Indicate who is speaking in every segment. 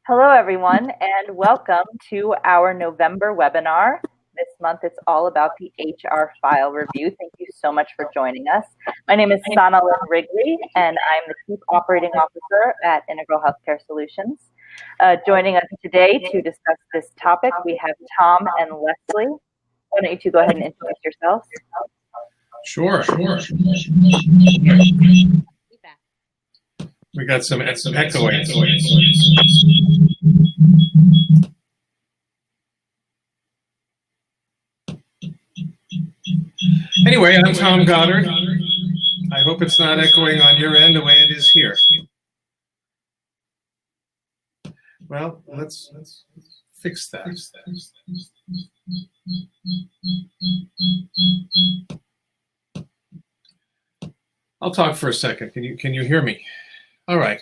Speaker 1: Hello, everyone, and welcome to our November webinar. This month, it's all about the HR file review. Thank you so much for joining us. My name is Sana Lynn Wrigley, and I'm the Chief Operating Officer at Integral Healthcare Solutions. Joining us today to discuss this topic, we have Tom and Leslie. Why don't you two go ahead and introduce yourselves?
Speaker 2: Sure. We got some echoing. Anyway, I'm Tom Goddard. I hope it's not echoing on your end the way it is here. Well, let's fix that. I'll talk for a second. Can you hear me? All right.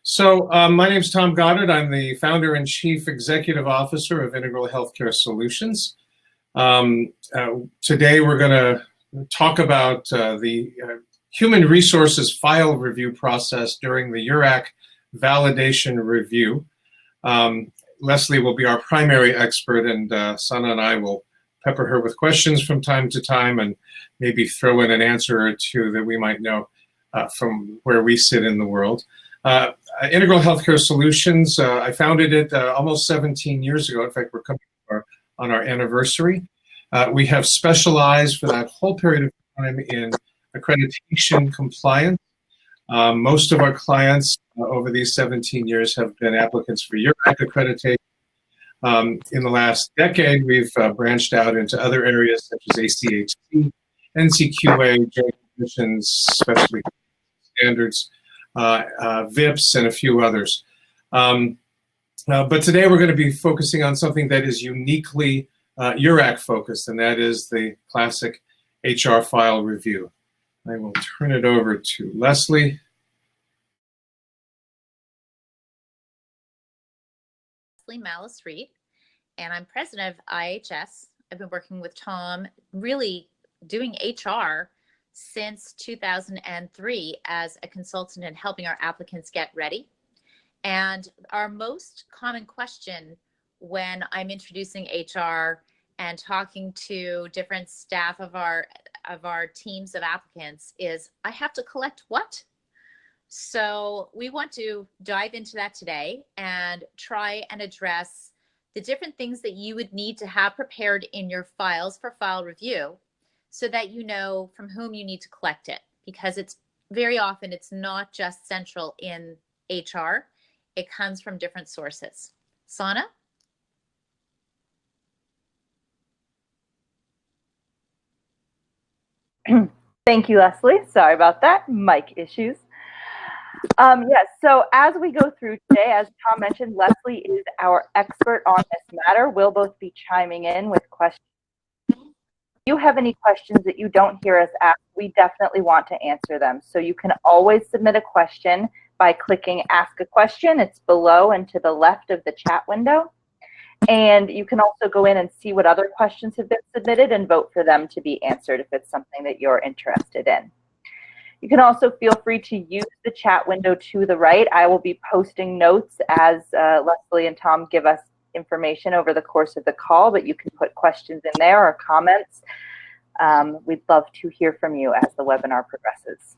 Speaker 2: So my name is Tom Goddard. I'm the founder and chief executive officer of Integral Healthcare Solutions. Today we're going to talk about the human resources file review process during the URAC validation review. Leslie will be our primary expert, and Sana and I will pepper her with questions from time to time and maybe throw in an answer or two that we might know from where we sit in the world. Integral Healthcare Solutions, I founded it almost 17 years ago. In fact, we're coming on our anniversary. We have specialized for that whole period of time in accreditation compliance. Most of our clients over these 17 years have been applicants for URAC accreditation. In the last decade, we've branched out into other areas such as ACHC, NCQA, J conditions, especially standards, VIPs, and a few others. But today we're going to be focusing on something that is uniquely URAC focused, and that is the classic HR file review. I will turn it over to Leslie.
Speaker 3: Leslie Malice-Reed, and I'm president of IHS. I've been working with Tom, really doing HR since 2003 as a consultant and helping our applicants get ready. And our most common question when I'm introducing HR and talking to different staff of our teams of applicants is, I have to collect what? So we want to dive into that today and try and address the different things that you would need to have prepared in your files for file review so that you know from whom you need to collect it, because it's very often it's not just central in HR. It comes from different sources. Sana?
Speaker 1: Thank you, Leslie. Sorry about that. Mic issues. Yes, so as we go through today, as Tom mentioned, Leslie is our expert on this matter. We'll both be chiming in with questions. If you have any questions that you don't hear us ask, we definitely want to answer them. So you can always submit a question by clicking Ask a Question. It's below and to the left of the chat window. And you can also go in and see what other questions have been submitted and vote for them to be answered if it's something that you're interested in. You can also feel free to use the chat window to the right. I will be posting notes as Leslie and Tom give us information over the course of the call, but you can put questions in there or comments. We'd love to hear from you as the webinar progresses.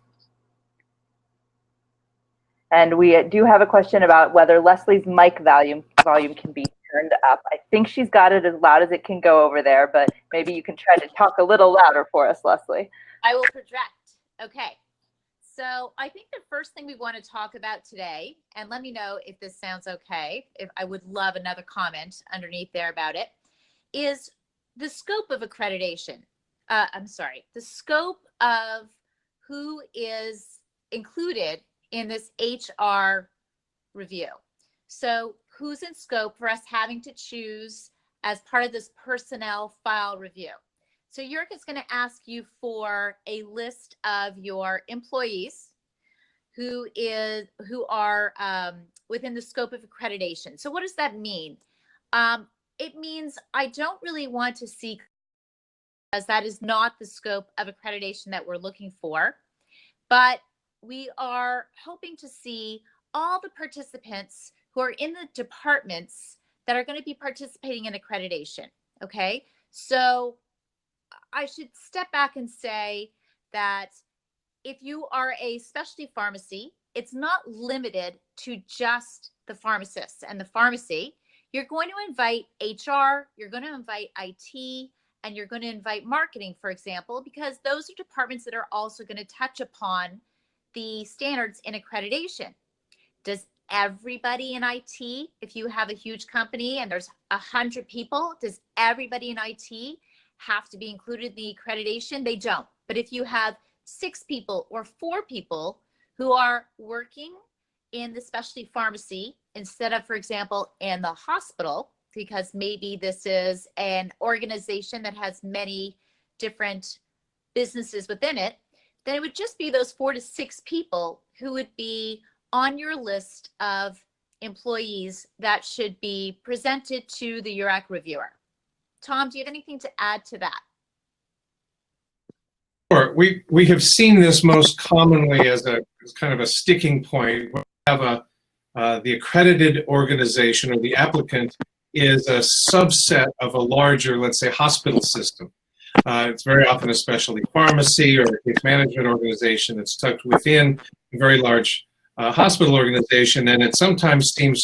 Speaker 1: And we do have a question about whether Leslie's mic volume can be turned up. I think she's got it as loud as it can go over there, but maybe you can try to talk a little louder for us, Leslie.
Speaker 3: I will project. Okay. So I think the first thing we want to talk about today, and let me know if this sounds okay, if I would love another comment underneath there about it, is the scope of accreditation. The scope of who is included in this HR review. So who's in scope for us having to choose as part of this personnel file review? So URAC is going to ask you for a list of your employees who are within the scope of accreditation. So what does that mean? It means I don't really want to see, as that is not the scope of accreditation that we're looking for, but we are hoping to see all the participants who who are in the departments that are going to be participating in accreditation. Okay, so I should step back and say that if you are a specialty pharmacy, it's not limited to just the pharmacists and the pharmacy. You're going to invite HR, you're going to invite IT, and you're going to invite marketing, for example, because those are departments that are also going to touch upon the standards in accreditation. Does everybody in IT, if you have a huge company and there's 100 people, does everybody in IT have to be included in the accreditation? They don't. But if you have 6 people or 4 people who are working in the specialty pharmacy instead of, for example, in the hospital, because maybe this is an organization that has many different businesses within it, then it would just be those 4 to 6 people who would be on your list of employees that should be presented to the URAC reviewer. Tom, do you have anything to add to that?
Speaker 2: Sure. We have seen this most commonly as kind of a sticking point. We have the accredited organization, or the applicant is a subset of a larger, let's say, hospital system. It's very often a specialty pharmacy or a case management organization that's tucked within a very large hospital organization, and it sometimes seems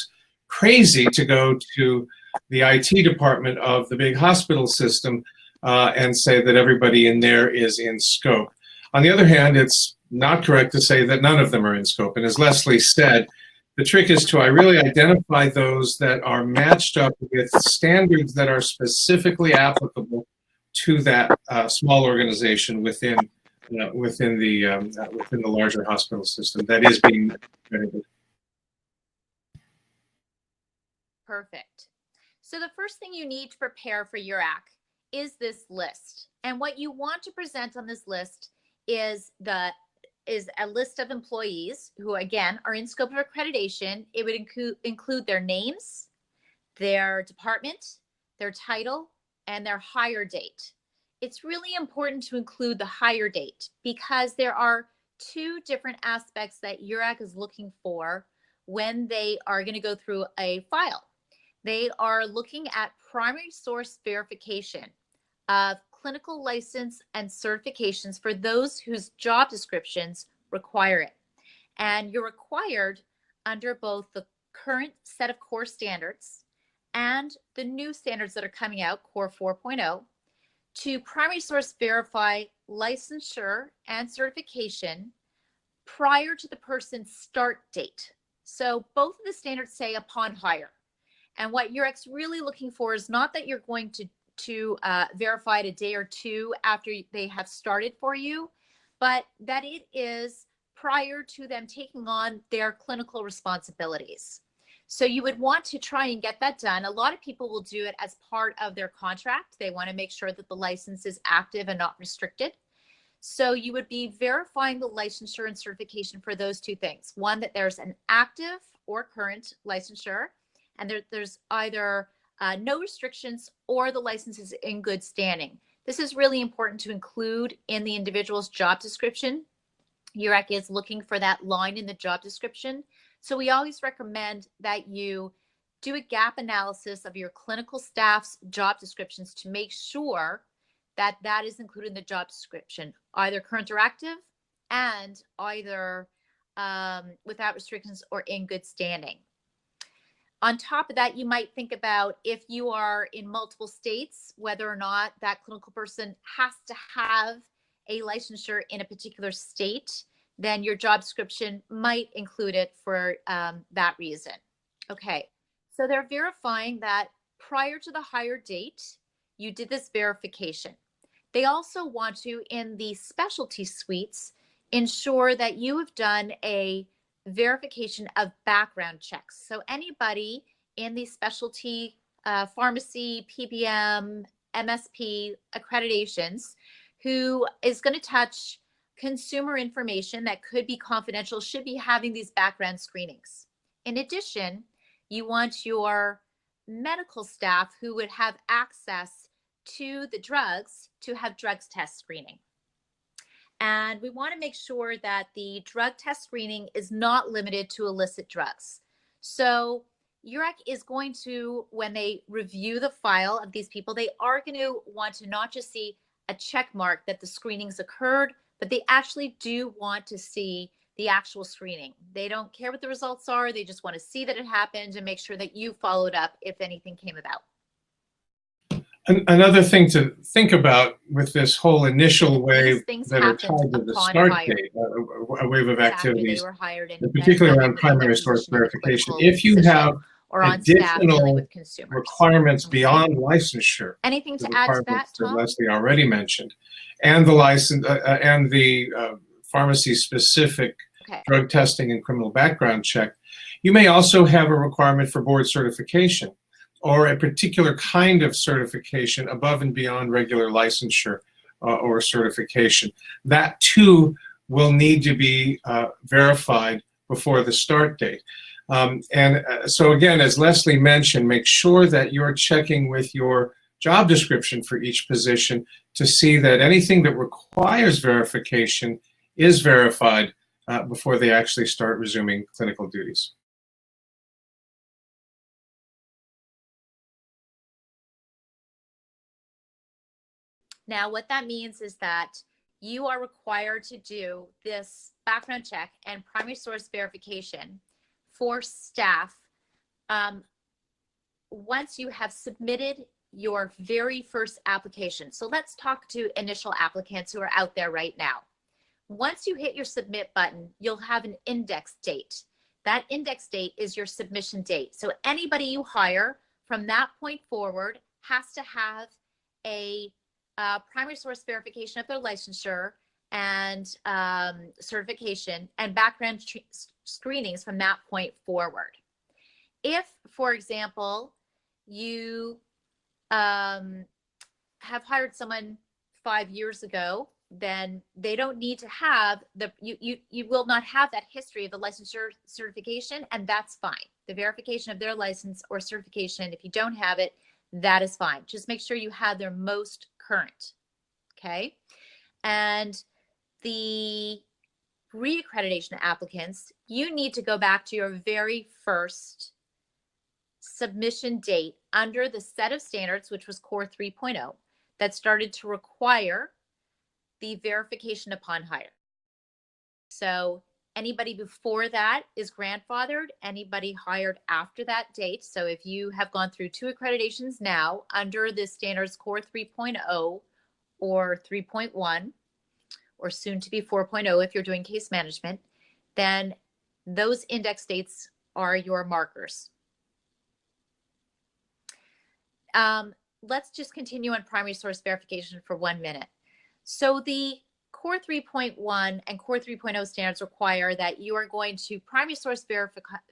Speaker 2: crazy to go to the IT department of the big hospital system and say that everybody in there is in scope. On the other hand, it's not correct to say that none of them are in scope. And as Leslie said, the trick is to really identify those that are matched up with standards that are specifically applicable to that small organization within the larger hospital system that is being accredited.
Speaker 3: Perfect. So the first thing you need to prepare for URAC is this list. And what you want to present on this list is a list of employees who, again, are in scope of accreditation. It would include their names, their department, their title, and their hire date. It's really important to include the hire date because there are 2 different aspects that URAC is looking for when they are going to go through a file. They are looking at primary source verification of clinical license and certifications for those whose job descriptions require it. And you're required under both the current set of core standards and the new standards that are coming out, Core 4.0, to primary source verify licensure and certification prior to the person's start date. So both of the standards say upon hire. And what URAC's really looking for is not that you're going to verify it a day or 2 after they have started for you, but that it is prior to them taking on their clinical responsibilities. So you would want to try and get that done. A lot of people will do it as part of their contract. They want to make sure that the license is active and not restricted. So you would be verifying the licensure and certification for those 2 things. One, that there's an active or current licensure, and there's either no restrictions or the license is in good standing. This is really important to include in the individual's job description. URAC is looking for that line in the job description. So we always recommend that you do a gap analysis of your clinical staff's job descriptions to make sure that that is included in the job description, either current or active, and either without restrictions or in good standing. On top of that, you might think about if you are in multiple states, whether or not that clinical person has to have a licensure in a particular state, then your job description might include it for that reason. Okay, so they're verifying that prior to the hire date, you did this verification. They also want to, in the specialty suites, ensure that you have done a verification of background checks. So anybody in the specialty pharmacy, PBM, MSP accreditations who is going to touch consumer information that could be confidential should be having these background screenings. In addition, you want your medical staff who would have access to the drugs to have drugs test screening. And we want to make sure that the drug test screening is not limited to illicit drugs. So URAC is going to, when they review the file of these people, they are going to want to not just see a check mark that the screenings occurred, but they actually do want to see the actual screening. They don't care what the results are. They just want to see that it happened and make sure that you followed up if anything came about.
Speaker 2: Another thing to think about with this whole initial wave that are
Speaker 3: happened
Speaker 2: tied to the
Speaker 3: upon
Speaker 2: start
Speaker 3: hire.
Speaker 2: date, a wave of
Speaker 3: After they
Speaker 2: activities,
Speaker 3: were hired
Speaker 2: and particularly around primary source verification. If you have
Speaker 3: or on staff dealing
Speaker 2: additional
Speaker 3: with consumers.
Speaker 2: requirements
Speaker 3: Okay.
Speaker 2: beyond licensure,
Speaker 3: Anything
Speaker 2: the
Speaker 3: to add to that,
Speaker 2: requirements that
Speaker 3: Tom?
Speaker 2: Leslie already mentioned, and the license and the pharmacy-specific
Speaker 3: Okay.
Speaker 2: drug testing and criminal background check, you may also have a requirement for board certification or a particular kind of certification above and beyond regular licensure or certification. That too will need to be verified before the start date. So again, as Leslie mentioned, make sure that you're checking with your job description for each position to see that anything that requires verification is verified before they actually start resuming clinical duties.
Speaker 3: Now, what that means is that you are required to do this background check and primary source verification for staff once you have submitted your very first application. So let's talk to initial applicants who are out there right now. Once you hit your submit button, you'll have an index date. That index date is your submission date. So anybody you hire from that point forward has to have a primary source verification of their licensure and certification and background screenings from that point forward. If, for example, you have hired someone 5 years ago, then they don't need to have you will not have that history of the licensure certification, and that's fine. The verification of their license or certification, if you don't have it, that is fine. Just make sure you have their most current, okay? And the reaccreditation applicants, you need to go back to your very first submission date under the set of standards, which was Core 3.0, that started to require the verification upon hire. So anybody before that is grandfathered, anybody hired after that date. So if you have gone through 2 accreditations now under the standards Core 3.0 or 3.1, or soon to be 4.0 if you're doing case management, then those index dates are your markers. Let's just continue on primary source verification for 1 minute. So the Core 3.1 and Core 3.0 standards require that you are going to primary source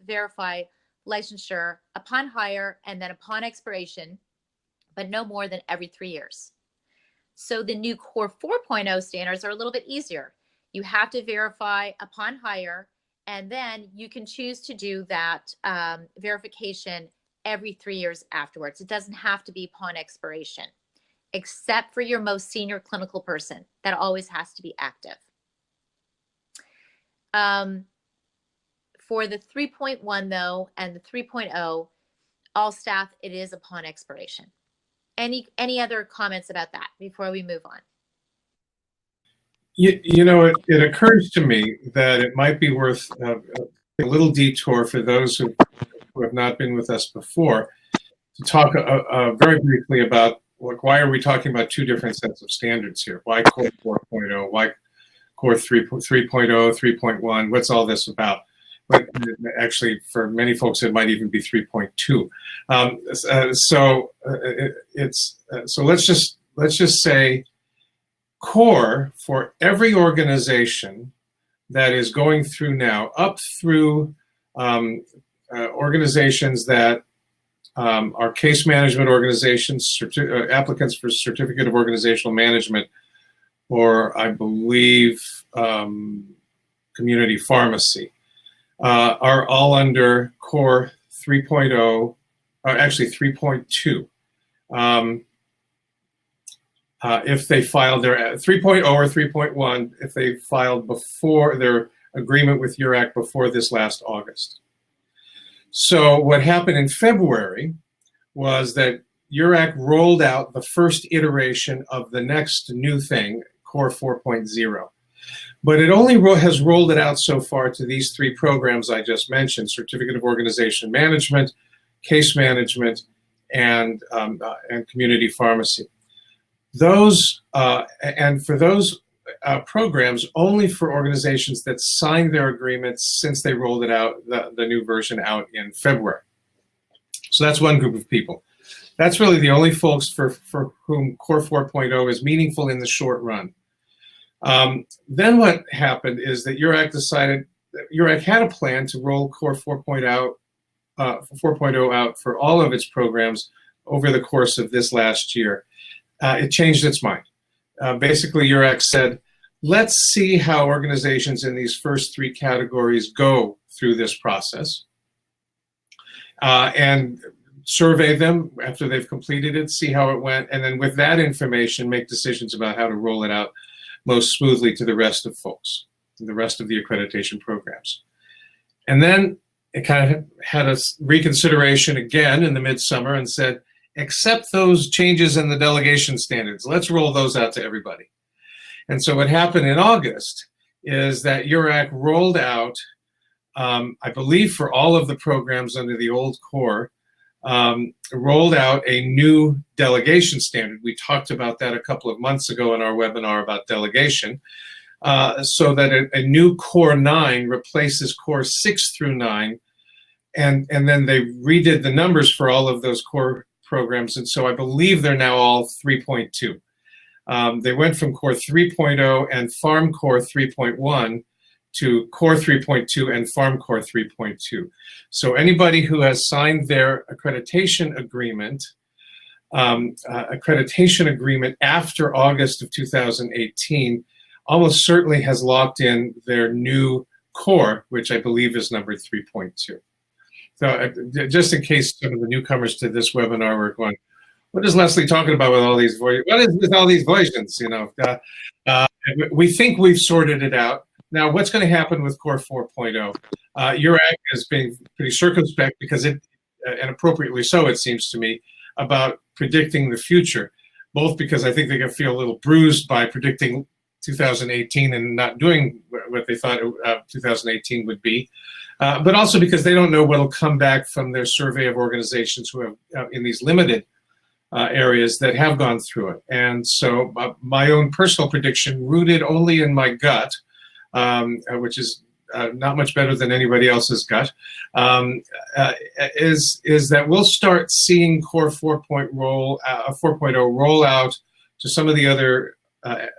Speaker 3: verify licensure upon hire and then upon expiration, but no more than every 3 years. So the new Core 4.0 standards are a little bit easier. You have to verify upon hire, and then you can choose to do that verification every 3 years afterwards. It doesn't have to be upon expiration, except for your most senior clinical person. That always has to be active. For the 3.1 though, and the 3.0, all staff, it is upon expiration. Any other comments about that before we move on?
Speaker 2: You know, it occurs to me that it might be worth a little detour for those who have not been with us before to talk very briefly about why are we talking about 2 different sets of standards here? Why Core 4.0? Why Core 3.0, 3.1? What's all this about? But actually, for many folks, it might even be 3.2. So let's just say Core for every organization that is going through now, up through organizations that are case management organizations, applicants for certificate of organizational management, or I believe community pharmacy, are all under Core 3.0, or actually 3.2. If they filed their 3.0 or 3.1, if they filed before their agreement with URAC before this last August. So what happened in February was that URAC rolled out the first iteration of the next new thing, Core 4.0. But it only has rolled it out so far to these three programs I just mentioned: Certificate of Organization Management, Case Management, and Community Pharmacy. Those, and for those programs, only for organizations that signed their agreements since they rolled it out, the new version out in February. So that's one group of people. That's really the only folks for whom Core 4.0 is meaningful in the short run. Then what happened is that URAC decided that URAC had a plan to roll Core 4.0 out for all of its programs over the course of this last year. It changed its mind. Basically, URAC said, let's see how organizations in these first three categories go through this process, and survey them after they've completed it, see how it went, and then with that information, make decisions about how to roll it out most smoothly to the rest of folks, the rest of the accreditation programs. And then it kind of had a reconsideration again in the midsummer and said, accept those changes in the delegation standards. Let's roll those out to everybody. And so what happened in August is that URAC rolled out, I believe for all of the programs under the old core, rolled out a new delegation standard. We talked about that a couple of months ago in our webinar about delegation, so that a new Core 9 replaces Core 6 through 9, and then they redid the numbers for all of those core programs, and so I believe they're now all 3.2. They went from Core 3.0 and Farm Core 3.1 to Core 3.2 and Farm Core 3.2. So anybody who has signed their accreditation agreement after August of 2018 almost certainly has locked in their new core, which I believe is number 3.2. So just in case some of the newcomers to this webinar were going, what is Leslie talking about with all these what is with all these versions? You know, we think we've sorted it out. Now, what's going to happen with Core 4.0? URAC is being pretty circumspect because it, and appropriately so, it seems to me, about predicting the future, both because I think they can feel a little bruised by predicting 2018 and not doing what they thought 2018 would be, but also because they don't know what will come back from their survey of organizations who have in these limited areas that have gone through it. And so my own personal prediction, rooted only in my gut, which is not much better than anybody else's gut, is that we'll start seeing Core 4.0 roll out to some of the other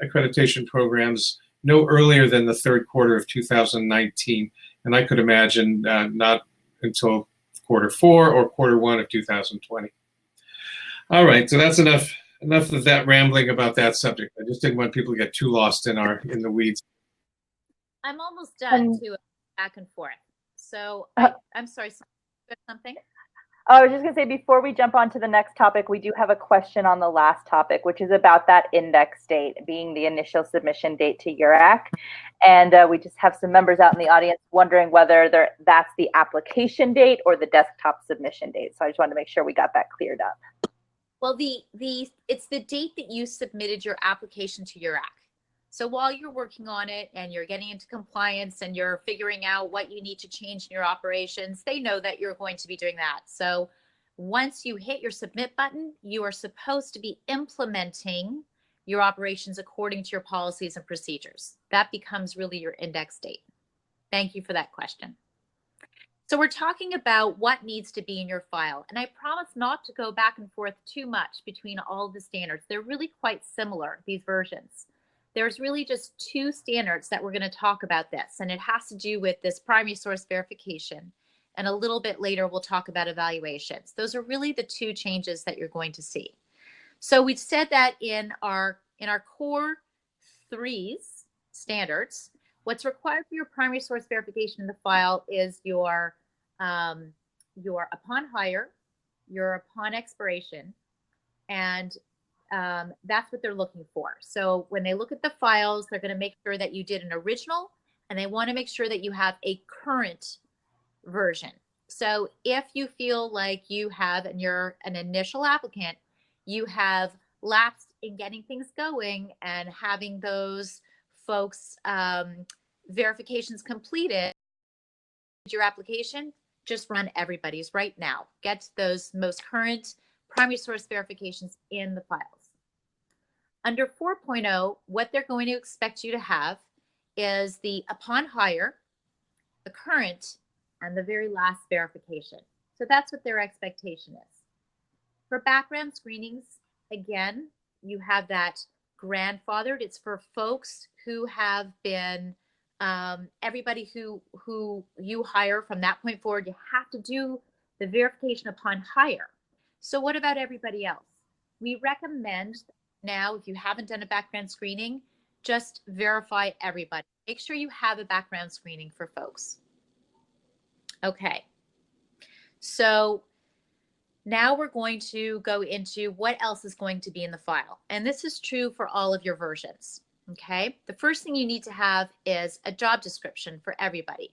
Speaker 2: accreditation programs no earlier than the third quarter of 2019. And I could imagine not until quarter 4 or quarter 1 of 2020. All right, so that's enough of that rambling about that subject. I just didn't want people to get too lost in the weeds.
Speaker 3: I'm almost done too, back and forth. So I'm sorry, something?
Speaker 1: I was just going to say, before we jump on to the next topic, we do have a question on the last topic, which is about that index date being the initial submission date to URAC. And we just have some members out in the audience wondering whether that's the application date or the desktop submission date. So I just wanted to make sure we got that cleared up.
Speaker 3: Well, it's the date that you submitted your application to URAC. So while you're working on it and you're getting into compliance and you're figuring out what you need to change in your operations, they know that you're going to be doing that. So once you hit your submit button, you are supposed to be implementing your operations according to your policies and procedures. That becomes really your index date. Thank you for that question. So we're talking about what needs to be in your file. And I promise not to go back and forth too much between all the standards. They're really quite similar, these versions. There's really just 2 standards that we're going to talk about this, and it has to do with this primary source verification. And a little bit later, we'll talk about evaluations. Those are really the 2 changes that you're going to see. So we've said that in our core 3's standards, what's required for your primary source verification in the file is your upon hire, your upon expiration, and that's what they're looking for. So when they look at the files, they're going to make sure that you did an original, and they want to make sure that you have a current version. So if you feel like you have, and you're an initial applicant, you have lapsed in getting things going and having those folks verifications completed, your application, just run everybody's right now. Get those most current primary source verifications in the files. Under 4.0, what they're going to expect you to have is the upon hire, the current, and the very last verification. So that's what their expectation is. For background screenings, again, you have that grandfathered. It's for folks who have been, everybody who you hire from that point forward, you have to do the verification upon hire. So what about everybody else? We recommend now, if you haven't done a background screening, just verify everybody. Make sure you have a background screening for folks. Okay, so now we're going to go into what else is going to be in the file. And this is true for all of your versions, okay? The first thing you need to have is a job description for everybody.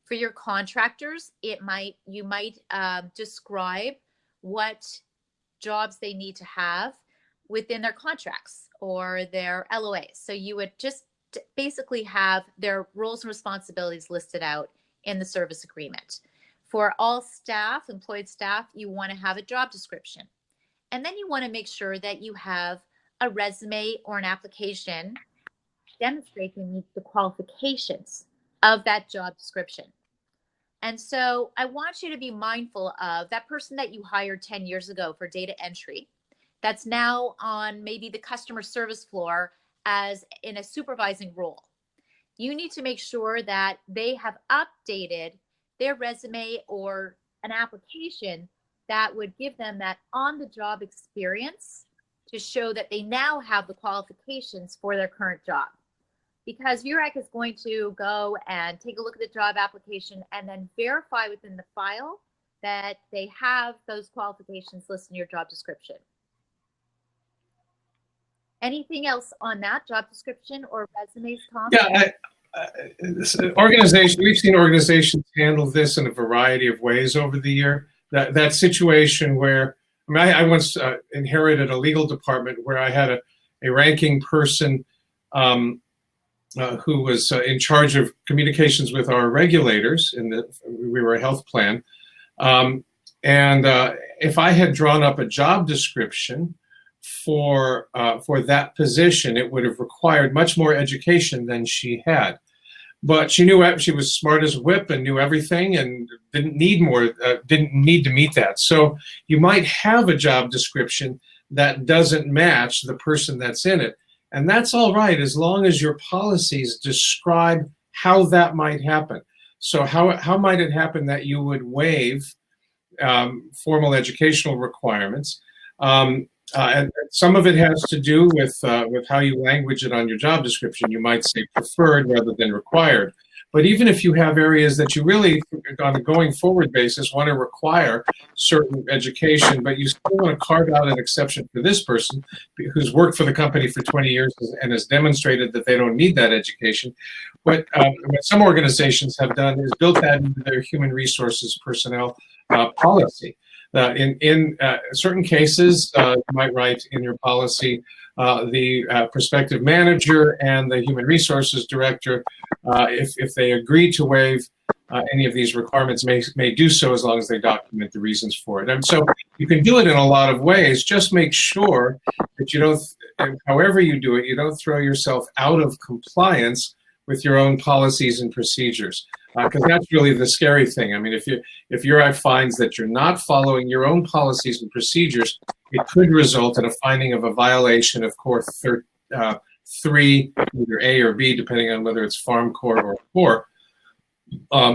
Speaker 3: For your contractors, you might describe what jobs they need to have within their contracts or their LOAs. So you would just basically have their roles and responsibilities listed out in the service agreement. For all staff, employed staff, you want to have a job description. And then you want to make sure that you have a resume or an application demonstrating the qualifications of that job description. And so I want you to be mindful of that person that you hired 10 years ago for data entry that's now on maybe the customer service floor as in a supervising role. You need to make sure that they have updated their resume or an application that would give them that on-the-job experience to show that they now have the qualifications for their current job. Because URAC is going to go and take a look at the job application and then verify within the file that they have those qualifications listed in your job description. Anything else on that job description or resumes, Tom?
Speaker 2: Yeah, we've seen organizations handle this in a variety of ways over the year. That situation where, I once inherited a legal department where I had a ranking person who was in charge of communications with our regulators. We were a health plan, and if I had drawn up a job description for that position, it would have required much more education than she had. But she knew, she was smart as a whip and knew everything and didn't need to meet that. So you might have a job description that doesn't match the person that's in it. And that's all right, as long as your policies describe how that might happen. So how might it happen that you would waive formal educational requirements? And some of it has to do with how you language it on your job description. You might say preferred rather than required. But even if you have areas that you really, on a going forward basis, want to require certain education, but you still want to carve out an exception for this person who's worked for the company for 20 years and has demonstrated that they don't need that education, what some organizations have done is built that into their human resources personnel policy. In certain cases, you might write in your policy the prospective manager and the human resources director, if they agree to waive any of these requirements, may do so as long as they document the reasons for it. And so you can do it in a lot of ways. Just make sure that you don't, however you do it, you don't throw yourself out of compliance with your own policies and procedures. Because that's really the scary thing. I mean, if URAC finds that you're not following your own policies and procedures, it could result in a finding of a violation of Core 3, either A or B, depending on whether it's Farm Core or Core,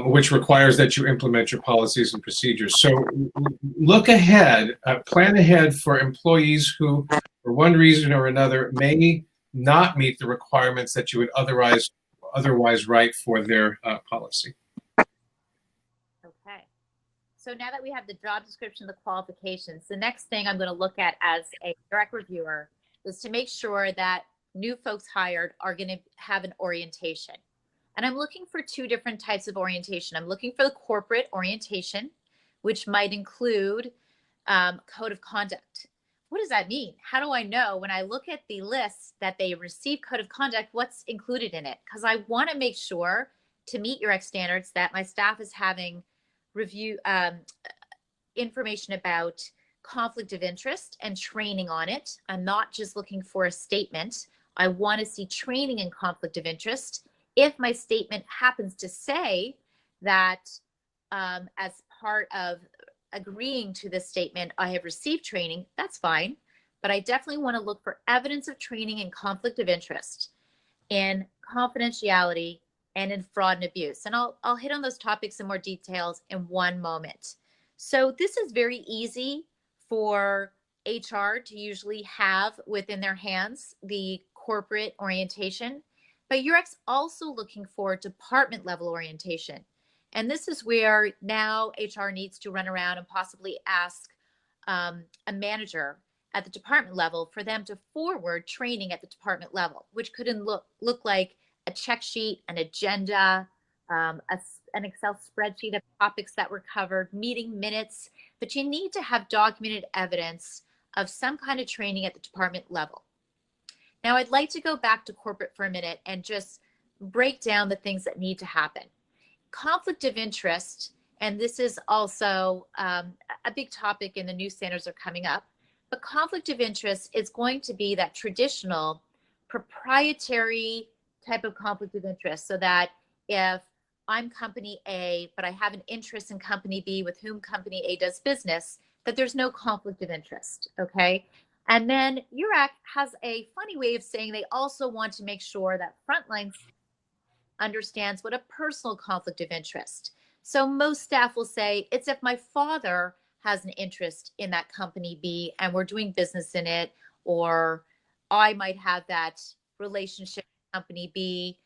Speaker 2: which requires that you implement your policies and procedures. So look ahead, plan ahead for employees who, for one reason or another, may not meet the requirements that you would otherwise write for their policy.
Speaker 3: Okay. So now that we have the job description, the qualifications, the next thing I'm going to look at as a direct reviewer is to make sure that new folks hired are going to have an orientation. And I'm looking for two different types of orientation. I'm looking for the corporate orientation, which might include code of conduct. What does that mean? How do I know when I look at the list that they receive code of conduct, what's included in it? Because I want to make sure to meet URAC standards that my staff is having review information about conflict of interest and training on it. I'm not just looking for a statement. I want to see training in conflict of interest. If my statement happens to say that as part of agreeing to this statement, I have received training, that's fine. But I definitely want to look for evidence of training in conflict of interest, in confidentiality, and in fraud and abuse. And I'll hit on those topics in more details in one moment. So this is very easy for HR to usually have within their hands, the corporate orientation, but URAC's also looking for department level orientation. And this is where now HR needs to run around and possibly ask a manager at the department level for them to forward training at the department level, which could look like a check sheet, an agenda, an Excel spreadsheet of topics that were covered, meeting minutes, but you need to have documented evidence of some kind of training at the department level. Now, I'd like to go back to corporate for a minute and just break down the things that need to happen. Conflict of interest, and this is also a big topic in the new standards are coming up, but conflict of interest is going to be that traditional proprietary type of conflict of interest, so that if I'm company A, but I have an interest in company B with whom company A does business, that there's no conflict of interest, okay? And then URAC has a funny way of saying they also want to make sure that frontline understands what a personal conflict of interest. So most staff will say, it's if my father has an interest in that company B and we're doing business in it, or I might have that relationship with company B.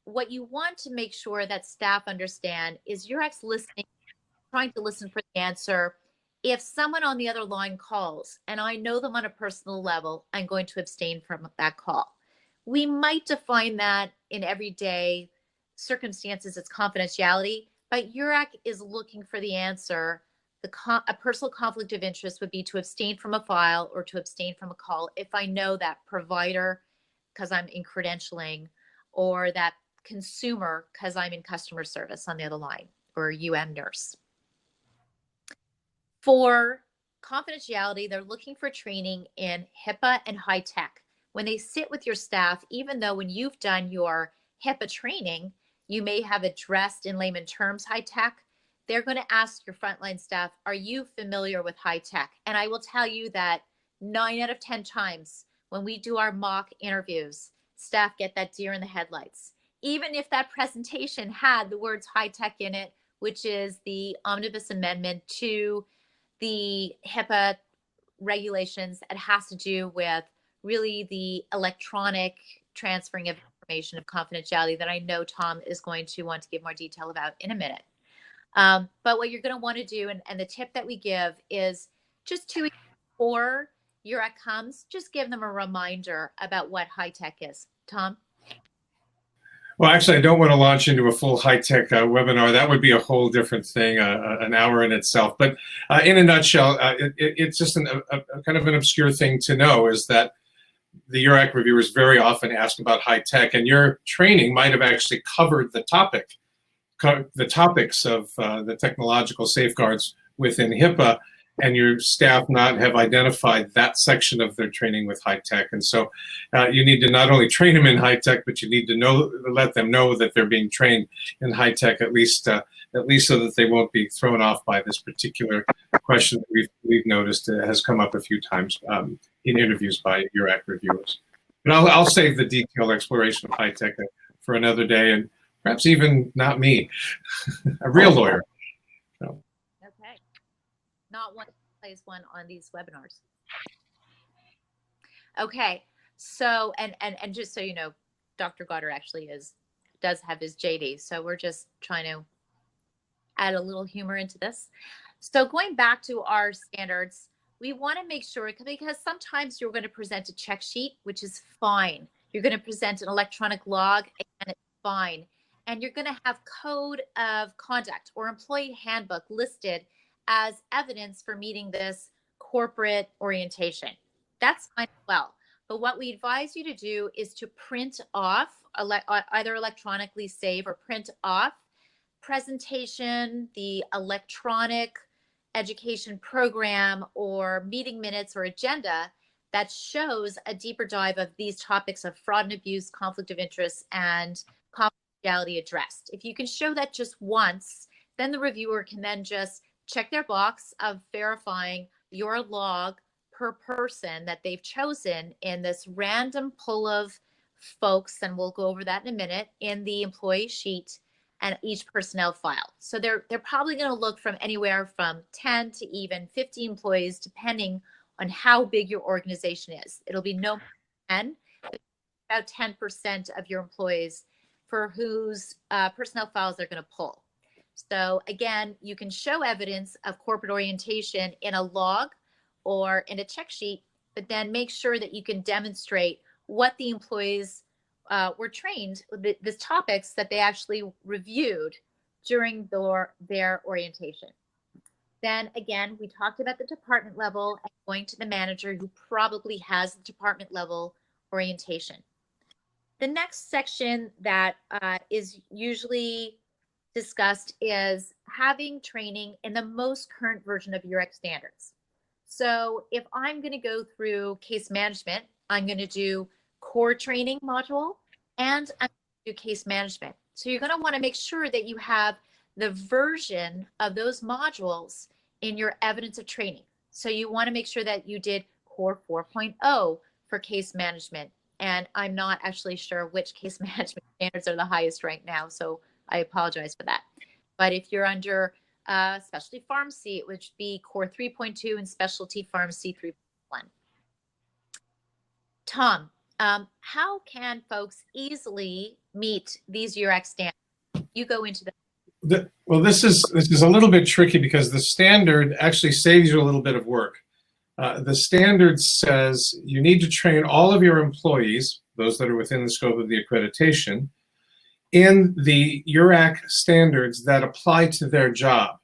Speaker 3: What you want to make sure that staff understand is URAC's listening, trying to listen for the answer. If someone on the other line calls and I know them on a personal level, I'm going to abstain from that call. We might define that in everyday circumstances as confidentiality, but URAC is looking for the answer. A personal conflict of interest would be to abstain from a file or to abstain from a call if I know that provider because I'm in credentialing, or that consumer because I'm in customer service on the other line, or nurse. For confidentiality, they're looking for training in HIPAA and high tech. When they sit with your staff, even though when you've done your HIPAA training, you may have addressed in layman terms high tech, they're going to ask your frontline staff, are you familiar with high tech? And I will tell you that 9 out of 10 times when we do our mock interviews, staff get that deer in the headlights. Even if that presentation had the words high tech in it, which is the omnibus amendment to the HIPAA regulations, it has to do with really the electronic transferring of information of confidentiality that I know Tom is going to want to give more detail about in a minute. But what you're going to want to do, and the tip that we give is just 2 weeks before URAC comes, just give them a reminder about what high tech is. Tom?
Speaker 2: Well, actually, I don't want to launch into a full high-tech webinar. That would be a whole different thing, an hour in itself. But in a nutshell, it's just a kind of an obscure thing to know, is that the URAC reviewers very often ask about high-tech, and your training might have actually covered the topics of the technological safeguards within HIPAA, and your staff not have identified that section of their training with high tech. And so you need to not only train them in high tech, but you need to let them know that they're being trained in high tech, at least so that they won't be thrown off by this particular question that we've noticed has come up a few times in interviews by URAC reviewers. But I'll save the detailed exploration of high tech for another day, and perhaps even not me, a real lawyer. So.
Speaker 3: Okay. Not one plays one on these webinars. Okay, so and just so you know, Dr. Goddard actually does have his JD, so we're just trying to add a little humor into this. So going back to our standards, we want to make sure, because sometimes you're going to present a check sheet, which is fine. You're going to present an electronic log, and it's fine. and you're going to have code of conduct or employee handbook listed as evidence for meeting this corporate orientation. That's fine as well. But what we advise you to do is to print off, either electronically save or print off presentation, the electronic education program, or meeting minutes or agenda that shows a deeper dive of these topics of fraud and abuse, conflict of interest, and confidentiality addressed. If you can show that just once, then the reviewer can then just check their box of verifying your log per person that they've chosen in this random pool of folks, and we'll go over that in a minute, in the employee sheet and each personnel file. So they're probably going to look from anywhere from 10 to even 50 employees, depending on how big your organization is. It'll be no more than 10, about 10% of your employees for whose personnel files they're going to pull. So again, you can show evidence of corporate orientation in a log or in a check sheet, but then make sure that you can demonstrate what the employees were trained, the topics that they actually reviewed during their orientation. Then again, we talked about the department level and going to the manager who probably has the department level orientation. The next section that is usually discussed is having training in the most current version of URAC standards. So if I'm going to go through case management, I'm going to do core training module and I'm going to do case management. So you're going to want to make sure that you have the version of those modules in your evidence of training. So you want to make sure that you did core 4.0 for case management. And I'm not actually sure which case management standards are the highest right now, so I apologize for that. But if you're under specialty pharmacy, it would be core 3.2 and specialty pharmacy 3.1. Tom, how can folks easily meet these URAC standards? You go into the
Speaker 2: Well, this is a little bit tricky because the standard actually saves you a little bit of work. The standard says you need to train all of your employees, those that are within the scope of the accreditation, in the URAC standards that apply to their job.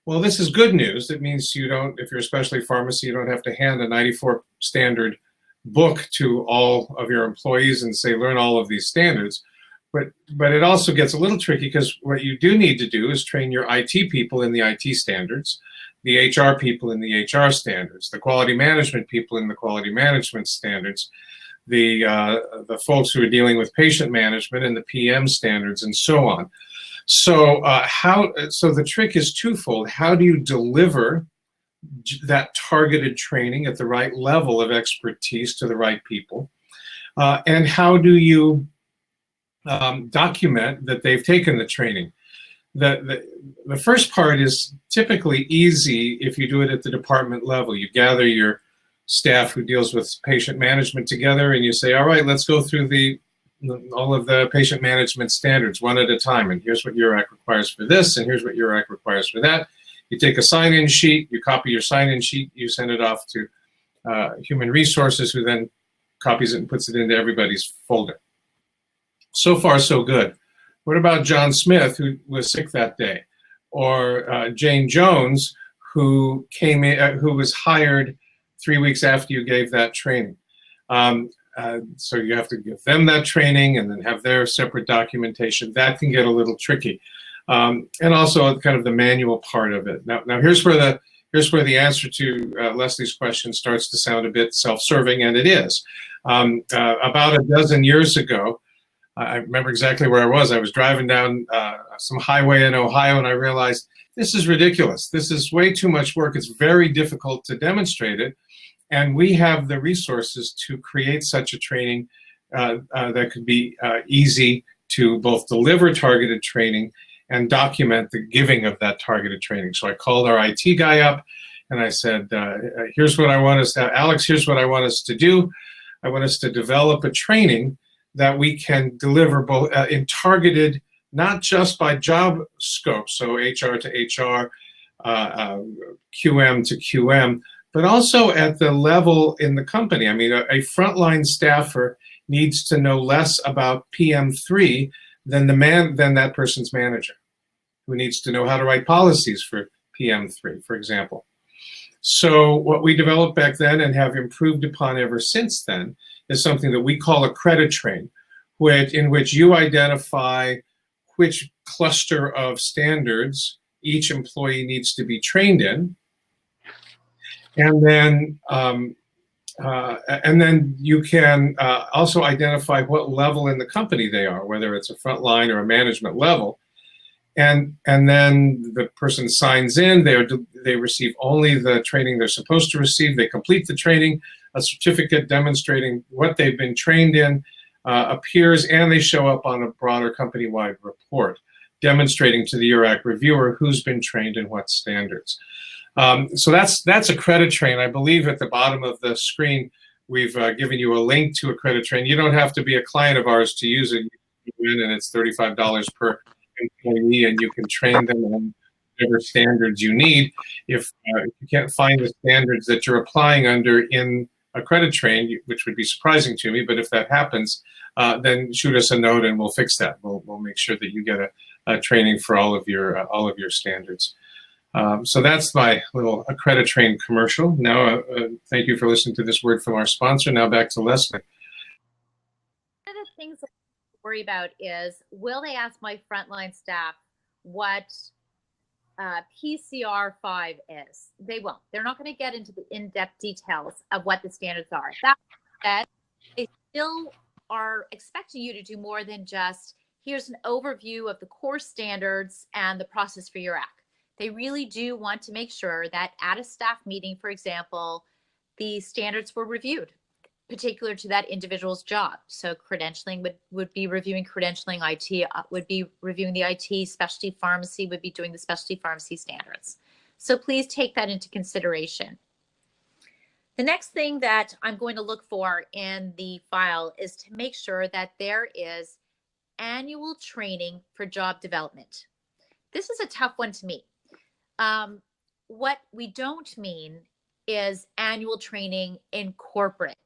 Speaker 2: Well, this is good news. It means you don't, if you're a specialty pharmacy, you don't have to hand a 94 standard book to all of your employees and say, learn all of these standards. But it also gets a little tricky because what you do need to do is train your IT people in the IT standards, the HR people in the HR standards, the quality management people in the quality management standards, the folks who are dealing with patient management in the PM standards, and so on. So so the trick is twofold. How do you deliver that targeted training at the right level of expertise to the right people? And how do you document that they've taken the training? The first part is typically easy if you do it at the department level. You gather your staff who deals with patient management together and you say, all right, let's go through all of the patient management standards one at a time. And here's what URAC requires for this, and here's what URAC requires for that. You take a sign-in sheet, you copy your sign-in sheet, you send it off to Human Resources, who then copies it and puts it into everybody's folder. So far, so good. What about John Smith, who was sick that day? Or Jane Jones, who came in, who was hired 3 weeks after you gave that training? So you have to give them that training and then have their separate documentation. That can get a little tricky. And also kind of the manual part of it. Now here's where the answer to Leslie's question starts to sound a bit self-serving, and it is. About a dozen years ago, I remember exactly where I was. I was driving down some highway in Ohio, and I realized this is ridiculous. This is way too much work. It's very difficult to demonstrate it. And we have the resources to create such a training that could be easy to both deliver targeted training and document the giving of that targeted training. So I called our IT guy up and I said, here's what I want us to, Alex, here's what I want us to do. I want us to develop a training that we can deliver both in targeted, not just by job scope, so HR to HR, QM to QM, but also at the level in the company. I mean, a frontline staffer needs to know less about PM3 than that person's manager, who needs to know how to write policies for PM3, for example. So what we developed back then and have improved upon ever since then is something that we call Accreditation, in which you identify which cluster of standards each employee needs to be trained in, and then you can also identify what level in the company they are, whether it's a frontline or a management level. And then the person signs in, they receive only the training they're supposed to receive, they complete the training, a certificate demonstrating what they've been trained in appears, and they show up on a broader company-wide report demonstrating to the URAC reviewer who's been trained in what standards. So that's Accreditation. I believe at the bottom of the screen we've given you a link to Accreditation. You don't have to be a client of ours to use it. You can go in and it's $35 per employee, and you can train them on whatever standards you need. If you can't find the standards that you're applying under in Accreditation, which would be surprising to me, but if that happens, then shoot us a note and we'll fix that. We'll make sure that you get a training for all of your standards. So that's my little Accreditation commercial. Now, thank you for listening to this word from our sponsor. Now back to Leslie.
Speaker 3: One of the things I worry about is, will they ask my frontline staff what PCR 5 is? They won't. They're not going to get into the in-depth details of what the standards are. That said, they still are expecting you to do more than just, here's an overview of the core standards and the process for URAC. They really do want to make sure that at a staff meeting, for example, the standards were reviewed, particular to that individual's job. So credentialing would be reviewing credentialing, IT would be reviewing the IT, specialty pharmacy would be doing the specialty pharmacy standards. So please take that into consideration. The next thing that I'm going to look for in the file is to make sure that there is annual training for job development. This is a tough one to me. What we don't mean is annual training in corporate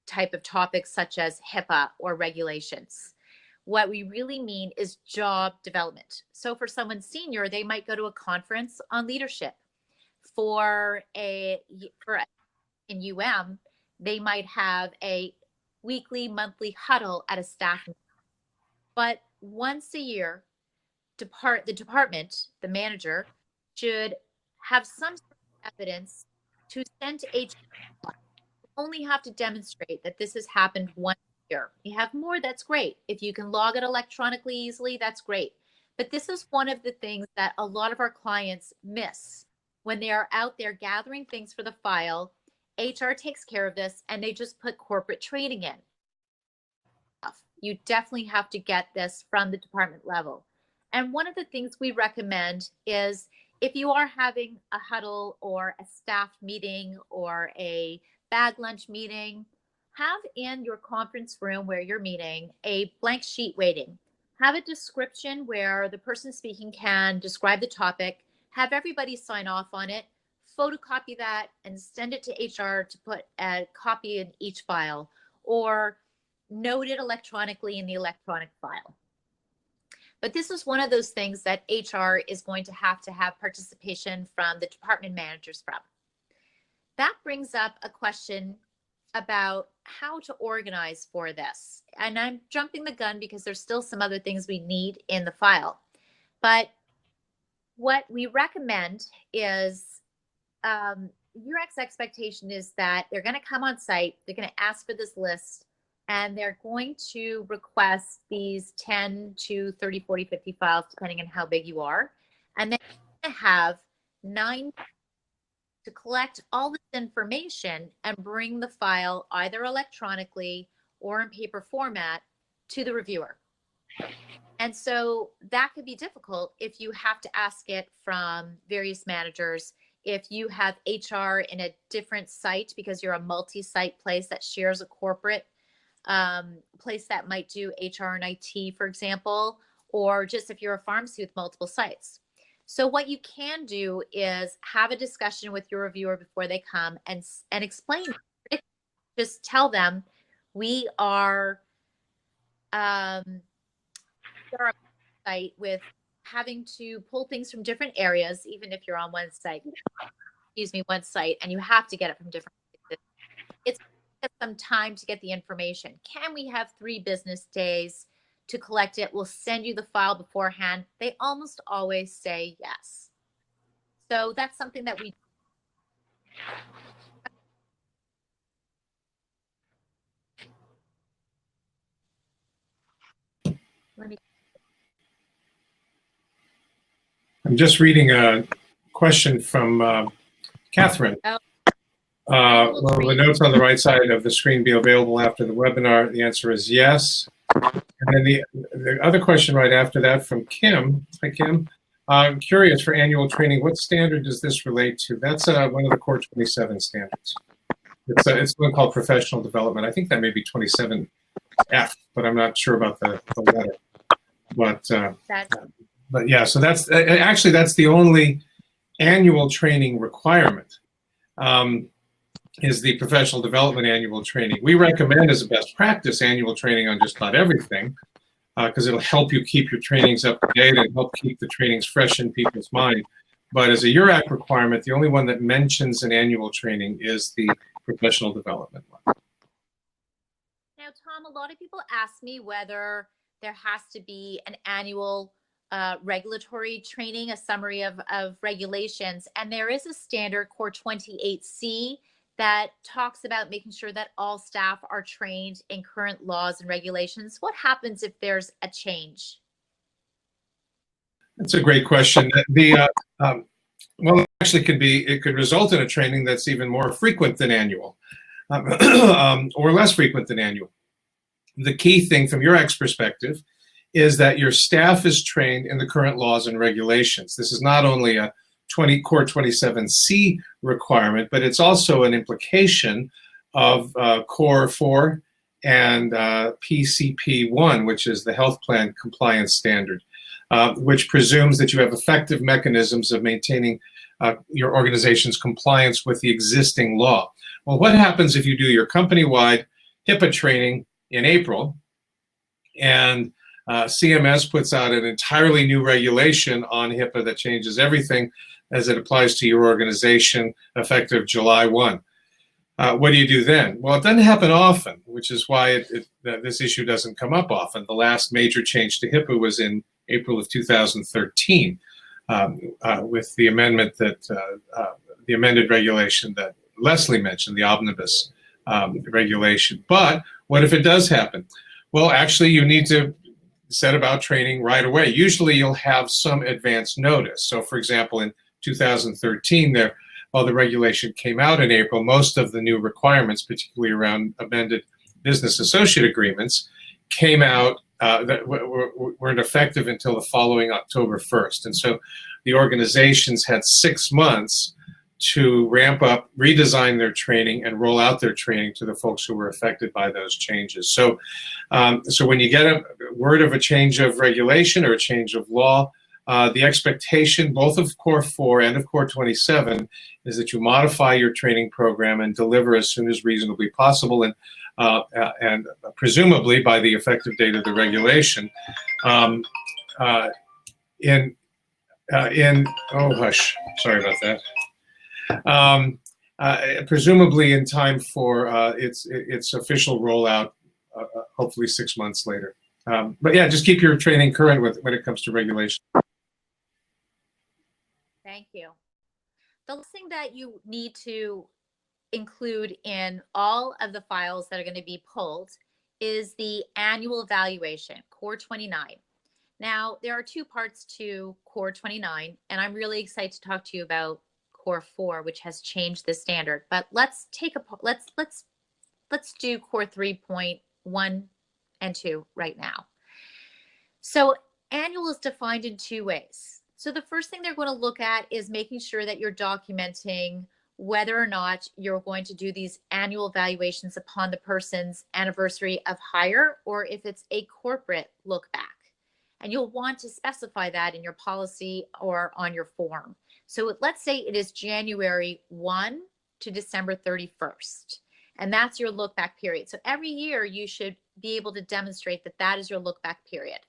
Speaker 3: type of topics such as HIPAA or regulations. What we really mean is job development. So for someone senior, they might go to a conference on leadership. In UM, they might have a weekly, monthly huddle at a staff meeting. But once a year, the manager should have some sort of evidence to send to HR. You only have to demonstrate that this has happened once a year. You have more, that's great. If you can log it electronically easily, that's great. But this is one of the things that a lot of our clients miss when they are out there gathering things for the file. HR takes care of this and they just put corporate training in. You definitely have to get this from the department level. And one of the things we recommend is, if you are having a huddle or a staff meeting or a bag lunch meeting, have in your conference room where you're meeting a blank sheet waiting. Have a description where the person speaking can describe the topic, have everybody sign off on it, photocopy that and send it to HR to put a copy in each file, or note it electronically in the electronic file. But this is one of those things that HR is going to have participation from the department managers from. That brings up a question about how to organize for this. And I'm jumping the gun because there's still some other things we need in the file. But what we recommend is, URAC's expectation is that they're going to come on site, they're going to ask for this list, and they're going to request these 10 to 30, 40, 50 files, depending on how big you are. And then you're going to have 9 to collect all this information and bring the file either electronically or in paper format to the reviewer. And so that could be difficult if you have to ask it from various managers. If you have HR in a different site because you're a multi-site place that shares a corporate place that might do HR and IT, for example, or just if you're a pharmacy with multiple sites. So what you can do is have a discussion with your reviewer before they come and explain. Just tell them, we are our site with having to pull things from different areas, even if you're on one site, one site, and you have to get it from different places. It's some time to get the information. Can we have 3 business days to collect it? We'll send you the file beforehand. They almost always say yes. So that's something that we
Speaker 2: I'm just reading a question from Catherine. Will the notes on the right side of the screen be available after the webinar? The answer is yes. And then the other question right after that from Kim. Hi, Kim. I'm curious, for annual training, what standard does this relate to? That's one of the core 27 standards. It's one called professional development. I think that may be 27F, but I'm not sure about the letter. But yeah, so that's actually that's the only annual training requirement. Is the professional development annual training. We recommend as a best practice annual training on just about everything, because it'll help you keep your trainings up to date and help keep the trainings fresh in people's mind. But as a URAC requirement, the only one that mentions an annual training is the professional development one.
Speaker 3: Now, Tom, a lot of people ask me whether there has to be an annual regulatory training, a summary of regulations, and there is a standard core 28C that talks about making sure that all staff are trained in current laws and regulations. What happens if there's a change?
Speaker 2: That's a great question. Well, actually it could result in a training that's even more frequent than annual, or less frequent than annual. The key thing from your perspective is that your staff is trained in the current laws and regulations. This is not only a core 27C requirement, but it's also an implication of core 4 and PCP1, which is the health plan compliance standard, which presumes that you have effective mechanisms of maintaining your organization's compliance with the existing law. Well, what happens if you do your company-wide HIPAA training in April and CMS puts out an entirely new regulation on HIPAA that changes everything as it applies to your organization effective July 1. What do you do then? Well, it doesn't happen often, which is why this issue doesn't come up often. The last major change to HIPAA was in April of 2013 with the amendment that the amended regulation that Leslie mentioned, the omnibus regulation. But what if it does happen? Well, actually, you need to set about training right away. Usually, you'll have some advance notice. So, for example, in 2013, while the regulation came out in April, most of the new requirements, particularly around amended business associate agreements, came out that weren't effective until the following October 1st. And so the organizations had 6 months to ramp up, redesign their training, and roll out their training to the folks who were affected by those changes. So, so when you get a word of a change of regulation or a change of law, the expectation, both of Core 4 and of Core 27, is that you modify your training program and deliver as soon as reasonably possible, and presumably by the effective date of the regulation. Oh hush, sorry about that. Presumably in time for its official rollout, hopefully 6 months later. But yeah, just keep your training current when it comes to regulation.
Speaker 3: Thank you. The last thing that you need to include in all of the files that are going to be pulled is the annual evaluation, Core 29. Now, there are 2 parts to Core 29, and I'm really excited to talk to you about Core 4, which has changed the standard. But let's do Core 3.1 and 2 right now. So annual is defined in 2 ways. So the first thing they're going to look at is making sure that you're documenting whether or not you're going to do these annual evaluations upon the person's anniversary of hire, or if it's a corporate look back. And you'll want to specify that in your policy or on your form. So let's say it is January 1 to December 31st, and that's your look back period. So every year you should be able to demonstrate that that is your look back period.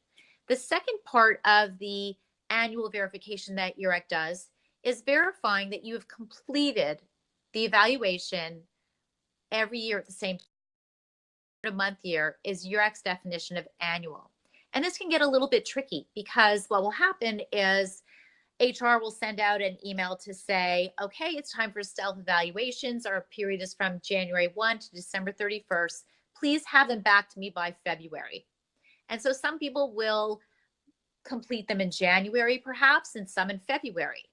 Speaker 3: The second part of the annual verification that URAC does is verifying that you have completed the evaluation every year at the same time. A month year is URAC's definition of annual. And this can get a little bit tricky because what will happen is HR will send out an email to say, okay, it's time for self-evaluations. Our period is from January 1 to December 31st. Please have them back to me by February. And so some people will complete them in January, perhaps, and some in February.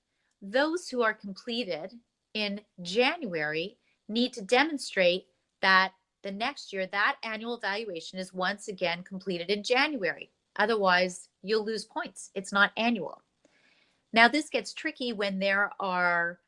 Speaker 3: Those who are completed in January need to demonstrate that the next year, that annual evaluation is once again completed in January. Otherwise, you'll lose points. It's not annual. Now, this gets tricky when there are